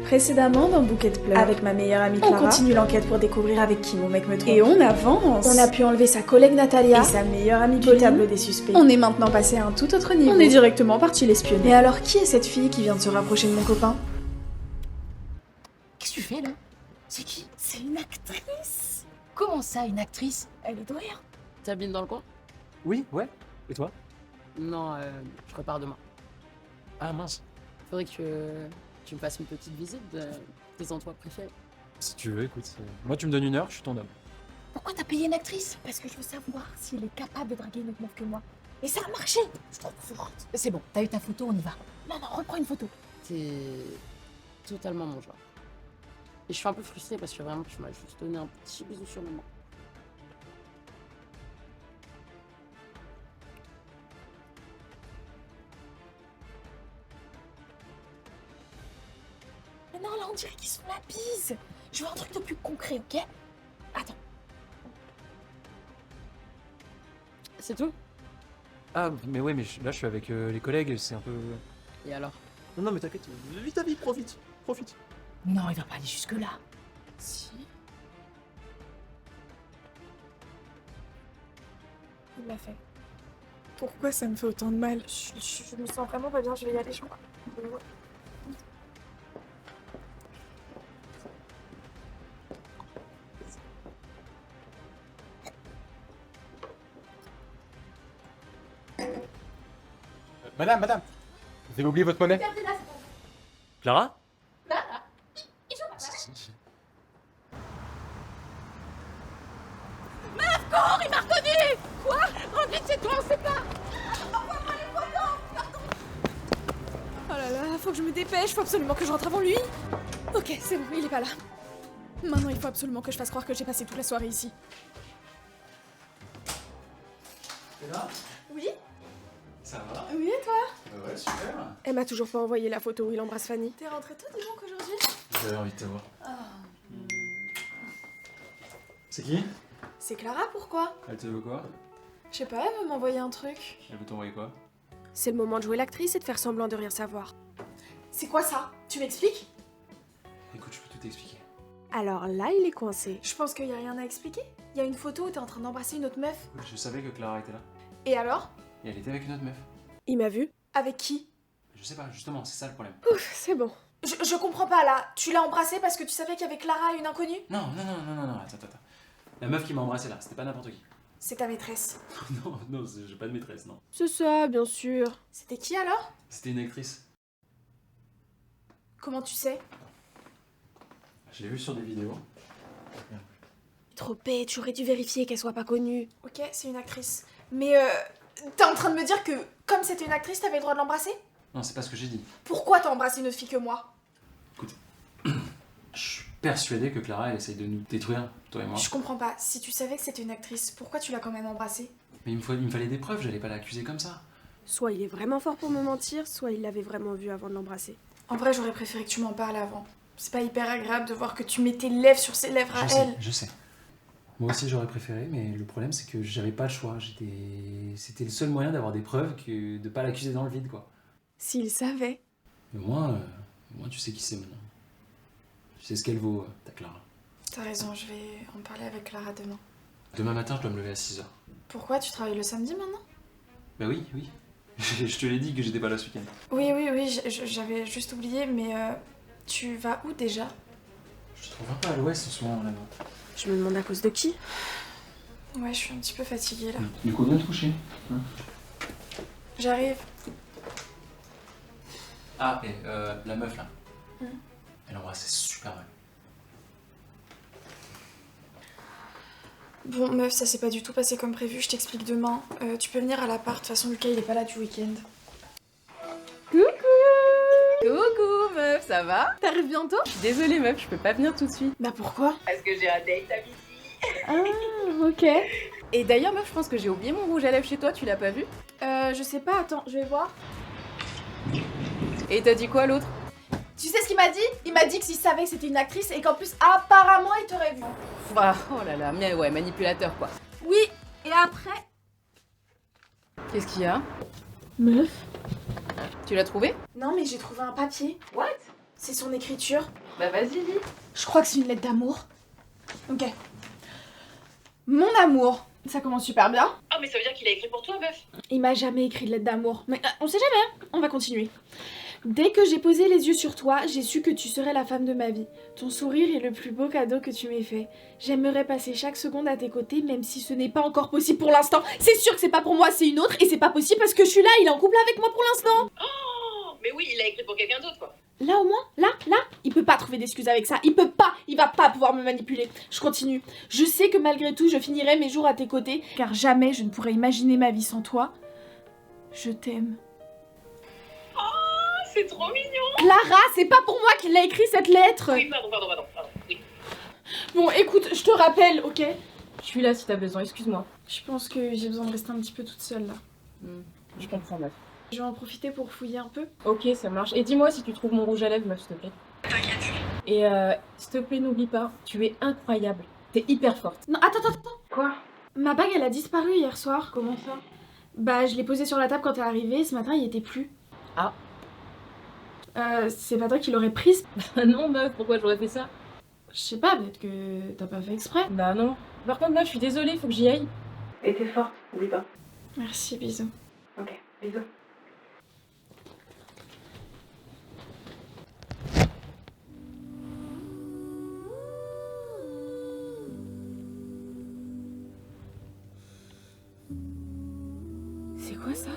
Précédemment dans Bouquet de pleurs, avec ma meilleure amie Clara, on continue l'enquête pour découvrir avec qui mon mec me trompe. Et on avance. On a pu enlever sa collègue Natalia et sa meilleure amie du tableau des suspects. On est maintenant passé à un tout autre niveau. On est directement parti l'espionner. Et alors qui est cette fille qui vient de se rapprocher de mon copain? Qu'est-ce que tu fais là? C'est qui? C'est une actrice. Comment ça, une actrice? Elle est douée, hein? T'habites dans le coin? Oui, ouais. Et toi? Non, je repars demain. Ah mince. Faudrait que tu me fasses une petite visite de tes endroits préférés. Si tu veux, écoute. Moi, tu me donnes 1 heure, je suis ton homme. Pourquoi t'as payé une actrice? Parce que je veux savoir si elle est capable de draguer une autre meuf que moi. Et ça a marché. Je trouve forte. C'est bon, t'as eu ta photo, on y va. Non, reprends une photo. T'es totalement mon genre. Et je suis un peu frustrée parce que vraiment, tu m'as juste donné un petit bisou sur le main. Mais non, là, on dirait qu'ils sont la bise. Je veux un truc de plus concret, ok? Attends. C'est tout? Ah, mais ouais, mais là, je suis avec les collègues, c'est un peu... Et alors? Non, mais t'inquiète, vis ta vie, profite. Non, il va pas aller jusque-là. Si. Il l'a fait. Pourquoi ça me fait autant de mal? Je me sens vraiment pas bien, je vais y aller, je crois. Madame, vous avez oublié votre monnaie? Clara? Cours, il m'a reconnu! Quoi? Oh vite, c'est toi, on sait pas! Oh là là, faut que je me dépêche, faut absolument que je rentre avant lui. Ok, c'est bon, il est pas là. Maintenant, il faut absolument que je fasse croire que j'ai passé toute la soirée ici. T'es là? Oui? Ça va? Oui, et toi? Ouais, super. Elle m'a toujours pas envoyé la photo où il embrasse Fanny. T'es rentré tôt, dis donc, aujourd'hui? J'avais envie de te voir. C'est qui? C'est Clara, pourquoi? Elle te veut quoi? Je sais pas, elle veut m'envoyer un truc. Elle veut t'envoyer quoi? C'est le moment de jouer l'actrice et de faire semblant de rien savoir. C'est quoi ça? Tu m'expliques? Écoute, je peux tout t'expliquer. Alors là, il est coincé. Je pense qu'il y a rien à expliquer. Il y a une photo où t'es en train d'embrasser une autre meuf. Je savais que Clara était là. Et alors? Et elle était avec une autre meuf. Il m'a vu. Avec qui? Je sais pas, justement, c'est ça le problème. Ouf, c'est bon. Je comprends pas là. Tu l'as embrassée parce que tu savais qu'il y avait Clara et une inconnue? Non, attends. La meuf qui m'a embrassé là, c'était pas n'importe qui. C'est ta maîtresse. non, j'ai pas de maîtresse, non. C'est ça, bien sûr. C'était qui alors? C'était une actrice. Comment tu sais? Je l'ai vue sur des vidéos. Trop bête, tu aurais dû vérifier qu'elle soit pas connue. Ok, c'est une actrice. Mais t'es en train de me dire que comme c'était une actrice, t'avais le droit de l'embrasser? Non, c'est pas ce que j'ai dit. Pourquoi t'as embrassé une autre fille que moi? Écoute, je suis persuadé que Clara, elle essaye de nous détruire, toi et moi. Je comprends pas. Si tu savais que c'était une actrice, pourquoi tu l'as quand même embrassée? Mais il me fallait des preuves, j'allais pas l'accuser comme ça. Soit il est vraiment fort pour me mentir, soit il l'avait vraiment vue avant de l'embrasser. En vrai, j'aurais préféré que tu m'en parles avant. C'est pas hyper agréable de voir que tu mets tes lèvres sur ses lèvres à elle. Je sais. Moi aussi j'aurais préféré, mais le problème c'est que j'avais pas le choix. C'était le seul moyen d'avoir des preuves que de pas l'accuser dans le vide, quoi. S'il savait. Mais moi, tu sais qui c'est maintenant. Tu sais ce qu'elle vaut, ta Clara. T'as raison, je vais en parler avec Clara demain. Demain matin, je dois me lever à 6h. Pourquoi? Tu travailles le samedi maintenant? Bah oui. Je te l'ai dit que j'étais pas là ce week-end. Oui, j'avais juste oublié, mais tu vas où déjà? Je te trouve un peu à l'ouest en ce moment, là. Je me demande à cause de qui? Ouais, je suis un petit peu fatiguée là. Du coup, viens te coucher. J'arrive. Ah, et la meuf là. Hmm. Elle embrassait super mal. Bon, meuf, ça s'est pas du tout passé comme prévu, je t'explique demain. Tu peux venir à l'appart, de toute façon, Lucas il est pas là du week-end. Coucou meuf, ça va? T'arrives bientôt? Je suis désolée meuf, je peux pas venir tout de suite. Bah pourquoi? Parce que j'ai un date à midi. Ah, ok. Et d'ailleurs meuf, je pense que j'ai oublié mon rouge à lèvres chez toi, tu l'as pas vu? Je sais pas, attends, je vais voir. Et t'as dit quoi l'autre? Tu sais ce qu'il m'a dit? Il m'a dit que s'il savait que c'était une actrice et qu'en plus, apparemment, il t'aurait vu. Ah, oh là là, mais ouais, manipulateur quoi. Oui, et après? Qu'est-ce qu'il y a? Meuf? Tu l'as trouvé? Non, mais j'ai trouvé un papier. What? C'est son écriture. Bah vas-y, lis. Je crois que c'est une lettre d'amour. Ok. Mon amour. Ça commence super bien. Ah mais ça veut dire qu'il a écrit pour toi, meuf. Il m'a jamais écrit de lettre d'amour. Mais on sait jamais, hein. On va continuer. Dès que j'ai posé les yeux sur toi, j'ai su que tu serais la femme de ma vie. Ton sourire est le plus beau cadeau que tu m'aies fait. J'aimerais passer chaque seconde à tes côtés, même si ce n'est pas encore possible pour l'instant. C'est sûr que c'est pas pour moi, c'est une autre, et c'est pas possible parce que je suis là, il est en couple avec moi pour l'instant. Oh, mais oui, il a écrit pour quelqu'un d'autre, quoi. Là au moins, là, il peut pas trouver d'excuses avec ça, il va pas pouvoir me manipuler. Je continue. Je sais que malgré tout, je finirai mes jours à tes côtés, car jamais je ne pourrais imaginer ma vie sans toi. Je t'aime. C'est trop mignon. Clara, c'est pas pour moi qu'il a écrit cette lettre. Oui, pardon. Oui. Bon, écoute, je te rappelle, ok? Je suis là si t'as besoin, excuse-moi. Je pense que j'ai besoin de rester un petit peu toute seule là. Je comprends, meuf. Je vais en profiter pour fouiller un peu. Ok, ça marche. Et dis-moi si tu trouves mon rouge à lèvres, meuf, s'il te plaît. T'inquiète. Et s'il te plaît, n'oublie pas, tu es incroyable. T'es hyper forte. Non, attends. Quoi? Ma bague, elle a disparu hier soir. Comment ça? Bah, je l'ai posée sur la table quand t'es arrivée. Ce matin, il était plus. Ah. C'est pas toi qui l'aurais prise? Non, meuf, pourquoi j'aurais fait ça? Je sais pas, peut-être que t'as pas fait exprès. Bah non. Par contre, meuf, je suis désolée, faut que j'y aille. Et t'es forte, n'oublie pas. Merci, bisous. Ok, bisous. C'est quoi ça?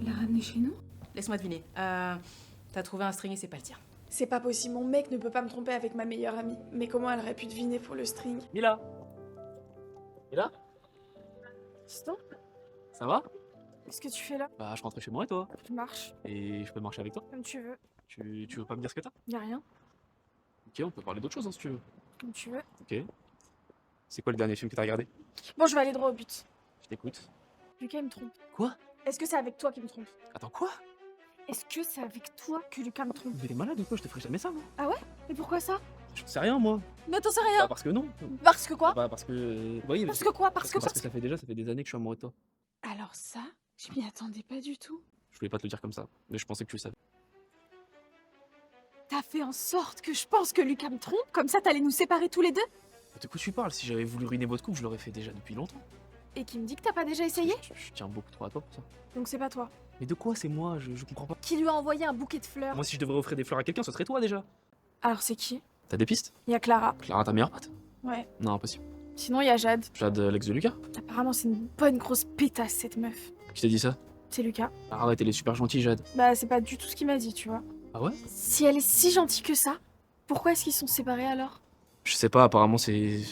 L'a ramené chez nous? Laisse-moi deviner. T'as trouvé un string et c'est pas le tien. C'est pas possible, mon mec ne peut pas me tromper avec ma meilleure amie. Mais comment elle aurait pu deviner pour le string? Mila. Mila, Stop. ça va? Qu'est-ce que tu fais là? Bah je rentre chez moi et toi? Je marche, Et je peux marcher avec toi? comme tu veux. Tu veux pas me dire ce que t'as? Y'a rien, Ok, on peut parler d'autre chose hein, si tu veux. comme tu veux. Ok. C'est quoi le dernier film que t'as regardé? Bon, je vais aller droit au but. Je t'écoute. Lucas, il me trompe. Quoi? Est-ce que c'est avec toi qu'il me trompe? Attends, quoi? Est-ce que c'est avec toi que Lucas me trompe? Mais t'es malade ou quoi? Je te ferai jamais ça, moi. Mais pourquoi ça? Je sais rien, moi. Mais t'en sais Bah, rien. parce que non. Parce que quoi? Bah, parce que. Oui, Parce que quoi? Parce que parce que ça fait des années que je suis amoureux de toi. Alors ça, je m'y attendais pas du tout. Je voulais pas te le dire comme ça, mais je pensais que tu le savais. T'as fait en sorte que je pense que Lucas me trompe, comme ça t'allais nous séparer tous les deux? Mais de quoi tu parles? Si j'avais voulu ruiner votre couple, je l'aurais fait déjà depuis longtemps. Et qui me dit que t'as pas déjà essayé? Je tiens beaucoup trop à toi pour ça. Donc c'est pas toi. Mais de quoi c'est moi? Je comprends pas. Qui lui a envoyé un bouquet de fleurs? Moi, si je devrais offrir des fleurs à quelqu'un, ce serait toi déjà. Alors c'est qui? T'as des pistes? Il y a Clara. Clara, ta meilleure pote? Ouais. Non, impossible. Sinon il y a Jade. Jade, l'ex de Lucas? Apparemment c'est une bonne grosse pétasse cette meuf. Qui t'a dit ça? C'est Lucas. Arrête, elle est super gentille, Jade. Bah c'est pas du tout ce qu'il m'a dit, tu vois. Ah ouais? Si elle est si gentille que ça, pourquoi est-ce qu'ils sont séparés alors? Je sais pas, apparemment c'est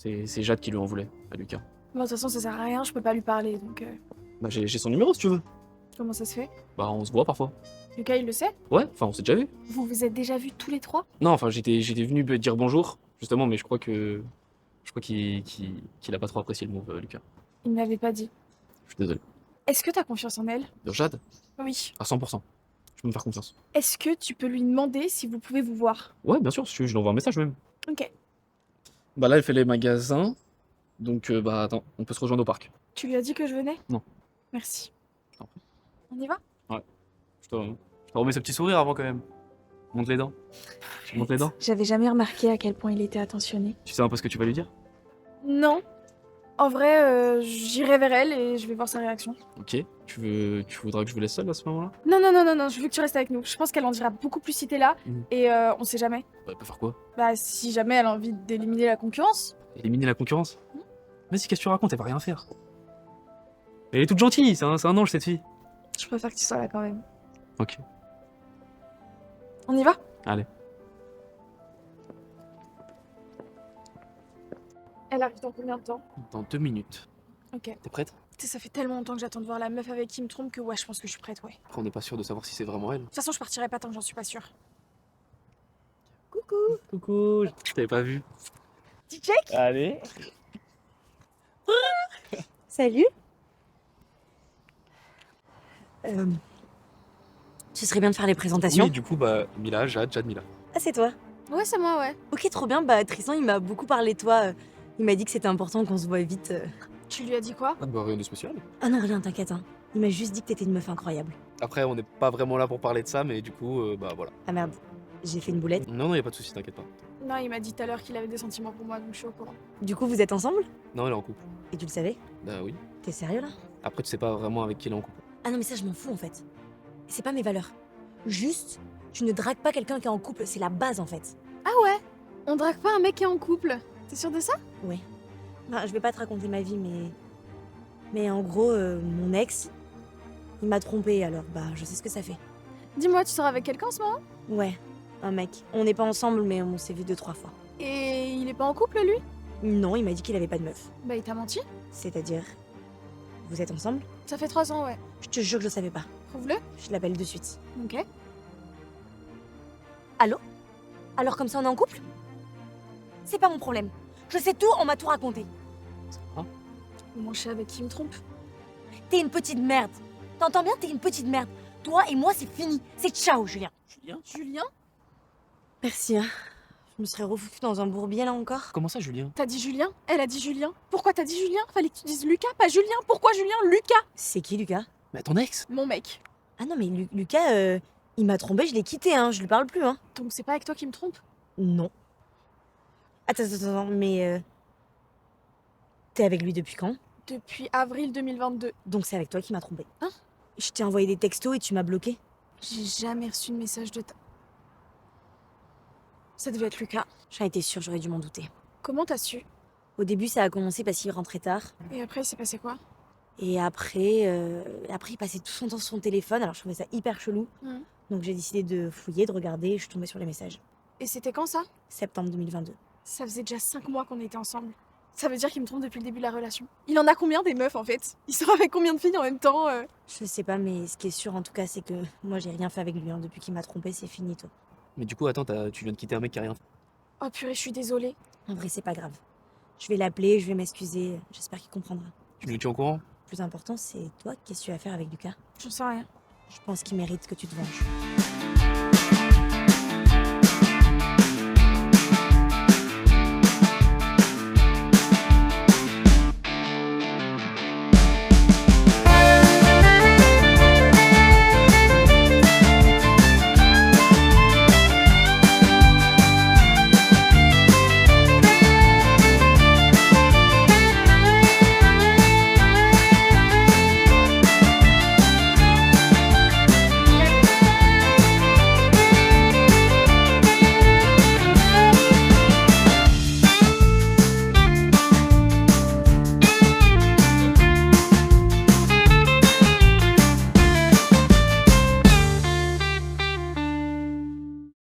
Jade qui lui en voulait, à Lucas. Bon de toute façon ça sert à rien, je peux pas lui parler donc... Bah j'ai son numéro si tu veux. Comment ça se fait? Bah on se voit parfois. Lucas il le sait? Ouais, enfin on s'est déjà vu. Vous vous êtes déjà vus tous les trois? Non, enfin j'étais venu lui dire bonjour, justement, mais je crois qu'il a pas trop apprécié le move, Lucas. Il ne m'avait pas dit. Je suis désolé. Est-ce que t'as confiance en elle? De Jade? Oui. À 100%. Je peux me faire confiance. Est-ce que tu peux lui demander si vous pouvez vous voir? Ouais, bien sûr, si tu veux, je lui envoie un message même. Ok. Bah là elle fait les magasins, donc bah attends, on peut se rejoindre au parc. Tu lui as dit que je venais? Non. Merci. Je t'en prie. On y va? Je te remets ce petit sourire avant quand même. Monte les dents. Monte les dents. J'avais jamais remarqué à quel point il était attentionné. Tu sais un peu ce que tu vas lui dire? Non. En vrai, j'irai vers elle et je vais voir sa réaction. Ok. Tu voudras que je vous laisse seul à ce moment-là? Non, je veux que tu restes avec nous. Je pense qu'elle en dira beaucoup plus si t'es là. Et on sait jamais. Bah, elle peut faire quoi? Bah, si jamais elle a envie d'éliminer la concurrence. Éliminer la concurrence? Vas-y, qu'est-ce que tu racontes? Elle va rien faire. Elle est toute gentille, c'est un ange cette fille. Je préfère que tu sois là quand même. Ok. On y va? Allez. Elle arrive dans combien de temps? Dans 2 minutes. Ok. T'es prête? Tu sais, ça fait tellement longtemps que j'attends de voir la meuf avec qui il me trompe que ouais, je pense que je suis prête, ouais. Après, on n'est pas sûr de savoir si c'est vraiment elle. De toute façon, je partirai pas tant que j'en suis pas sûre. Coucou, je t'avais pas vu. Petit check? Allez. Salut. Ce serait bien de faire les présentations. Oui, du coup, bah, Mila, Jade, Mila. Ah, c'est toi. Ouais, c'est moi, ouais. Ok, trop bien. Bah, Tristan, il m'a beaucoup parlé de toi. Il m'a dit que c'était important qu'on se voit vite. Tu lui as dit quoi? Ah, bah, rien de spécial. Ah non, rien, t'inquiète. Hein. Il m'a juste dit que t'étais une meuf incroyable. Après, on n'est pas vraiment là pour parler de ça, mais du coup, bah voilà. Ah merde, j'ai fait une boulette. Non, non, y a pas de soucis, t'inquiète pas. Non, il m'a dit tout à l'heure qu'il avait des sentiments pour moi, donc je suis au courant. Du coup, vous êtes ensemble? Non, elle est en couple. Et tu le savais? Bah oui. T'es sérieux là? Après, tu sais pas vraiment avec qui elle est en couple. Ah non mais ça je m'en fous en fait. C'est pas mes valeurs. Juste, tu ne dragues pas quelqu'un qui est en couple, c'est la base en fait. Ah ouais? On drague pas un mec qui est en couple? T'es sûr de ça? Ouais. Bah, je vais pas te raconter ma vie mais... Mais en gros, mon ex, il m'a trompée alors bah je sais ce que ça fait. Dis-moi, tu sors avec quelqu'un en ce moment? Ouais, un mec. On n'est pas ensemble mais on s'est vu 2-3 fois. Et il est pas en couple, lui? Non, il m'a dit qu'il avait pas de meuf. Bah, il t'a menti? C'est-à-dire... Vous êtes ensemble? Ça fait 3 ans, ouais. Je te jure que je savais pas. Prouve-le. Je l'appelle de suite. Ok. Allô? Alors comme ça on est en couple? C'est pas mon problème. Je sais tout, on m'a tout raconté. Moi, je sais avec qui il me trompe. T'es une petite merde. T'entends bien? T'es une petite merde. Toi et moi c'est fini. C'est ciao, Julien. Julien? Merci, hein. Je me serais refoutue dans un bourbier là encore. Comment ça, Julien? T'as dit Julien? Elle a dit Julien. Pourquoi t'as dit Julien? Fallait que tu dises Lucas, pas Julien. Pourquoi Julien? Lucas. C'est qui Lucas? Bah ton ex? Mon mec. Ah non mais Lucas, il m'a trompé, je l'ai quitté, hein. Je lui parle plus, hein. Donc c'est pas avec toi qui me trompe? Non. Attends, mais... T'es avec lui depuis quand? Depuis avril 2022. Donc c'est avec toi qui m'a trompé. Hein? Je t'ai envoyé des textos et tu m'as bloqué. J'ai jamais reçu de message de ta... Ça devait être Lucas. J'en étais sûre, j'aurais dû m'en douter. Comment t'as su? Au début ça a commencé parce qu'il rentrait tard. Et après, il s'est passé quoi? Et après, il passait tout son temps sur son téléphone, alors je trouvais ça hyper chelou. Mhm. Donc j'ai décidé de fouiller, de regarder, et je suis tombée sur les messages. Et c'était quand ça? Septembre 2022. Ça faisait déjà 5 mois qu'on était ensemble. Ça veut dire qu'il me trompe depuis le début de la relation. Il en a combien des meufs en fait? Il sort avec combien de filles en même temps? Je sais pas, mais ce qui est sûr en tout cas, c'est que moi j'ai rien fait avec lui. Hein. Depuis qu'il m'a trompé, c'est fini toi. Mais du coup, attends, tu viens de quitter un mec qui a rien fait. Oh purée, je suis désolée. En vrai, c'est pas grave. Je vais l'appeler, je vais m'excuser. J'espère qu'il comprendra. Tu nous tiens au courant? Le plus important, c'est toi, qu'est-ce que tu vas faire avec Lucas? J'en sais rien. Je pense qu'il mérite que tu te venges.